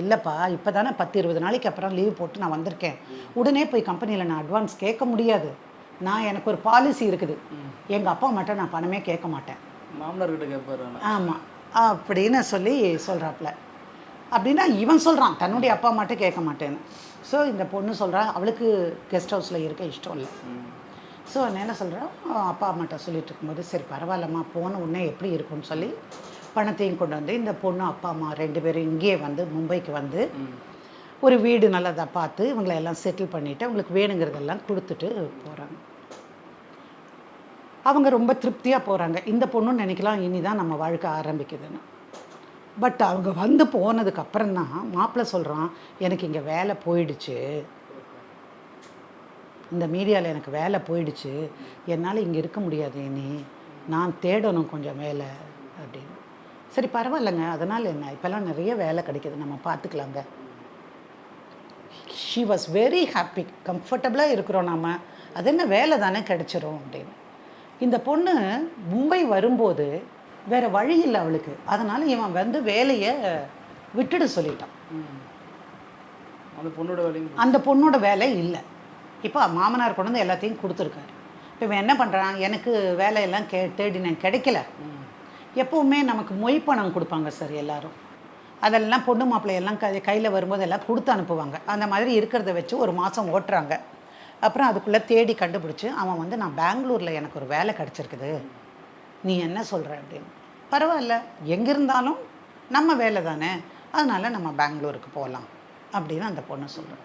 இல்லைப்பா இப்போ தானே 10-20 நாளைக்கு அப்புறம் லீவ் போட்டு நான் வந்திருக்கேன், உடனே போய் கம்பெனியில் நான் அட்வான்ஸ் கேட்க முடியாது. எனக்கு ஒரு பாலிசி இருக்குது, எங்கள் அப்பா அம்மாட்ட நான் பணமே கேட்க மாட்டேன். மாமனார்கிட்ட கேட்பாரு. ஆமாம் அப்படின்னு சொல்லி சொல்கிறாப்புல. அப்படின்னா இவன் சொல்கிறான் தன்னுடைய அப்பா அம்மாட்ட கேட்க மாட்டேன்னு. ஸோ இந்த பொண்ணு சொல்கிறா அவளுக்கு கெஸ்ட் ஹவுஸில் இருக்க இஷ்டம் இல்லை. ஸோ நான் என்ன சொல்கிறேன், அப்பா அம்மாட்ட சொல்லிட்டு இருக்கும்போது சரி பரவாயில்லம்மா போன உடனே எப்படி இருக்கும்னு சொல்லி பணத்தையும் கொண்டு வந்து இந்த பொண்ணு அப்பா அம்மா 2 பேரும் இங்கேயே வந்து மும்பைக்கு வந்து ஒரு வீடு நல்லதாக பார்த்து இவங்களை எல்லாம் செட்டில் பண்ணிவிட்டு அவங்களுக்கு வேணுங்கிறதெல்லாம் கொடுத்துட்டு போகிறாங்க. அவங்க ரொம்ப திருப்தியாக போகிறாங்க. இந்த பொண்ணும் நினைக்கலாம் இனி தான் நம்ம வாழ்க்கை ஆரம்பிக்குதுன்னு. பட் அவங்க வந்து போனதுக்கு அப்புறம் தான் மாப்பிள்ளை சொல்கிறான், எனக்கு இங்கே வேலை போயிடுச்சு, இந்த மீடியாவில் எனக்கு வேலை போயிடுச்சு, என்னால் இங்கே இருக்க முடியாது, இனி நான் தேடணும் கொஞ்சம் வேலை அப்படின்னு. சரி பரவாயில்லைங்க, அதனால் என்ன, இப்போல்லாம் நிறைய வேலை கிடைக்கிது, நம்ம பார்த்துக்கலாங்க. She was very happy. கம்ஃபர்டபுளாக இருக்கிறோம் நாம், அது என்ன வேலை தானே கிடைச்சிரும் அப்படின்னு. இந்த பொண்ணு மும்பை வரும்போது வேறு வழி இல்லை அவளுக்கு, அதனால் இவன் வந்து வேலையை விட்டுட சொல்லிட்டான். அந்த பொண்ணோட வேலை இல்லை. இப்போ மாமனார் கொண்டு வந்து எல்லாத்தையும் கொடுத்துருக்காரு. இப்போ இவன் என்ன பண்ணுறான், எனக்கு வேலையெல்லாம் தேடினேன் கிடைக்கல. எப்போவுமே நமக்கு மொய் பணம் கொடுப்பாங்க சார் எல்லாரும், அதெல்லாம் பொண்ணு மாப்பிள்ளையெல்லாம் கையில் வரும்போது எல்லாம் கொடுத்து அனுப்புவாங்க. அந்த மாதிரி இருக்கிறத வச்சு ஒரு மாதம் ஓட்டுறாங்க. அப்புறம் அதுக்குள்ளே தேடி கண்டுபிடிச்சி அவன் வந்து நான் பெங்களூரில் எனக்கு ஒரு வேலை கிடச்சிருக்குது, நீ என்ன சொல்கிற அப்படின்னு. பரவாயில்ல, எங்கே இருந்தாலும் நம்ம வேலை தானே, அதனால் நம்ம பெங்களூருக்கு போகலாம் அப்படின்னு அந்த பொண்ணு சொல்கிறேன்.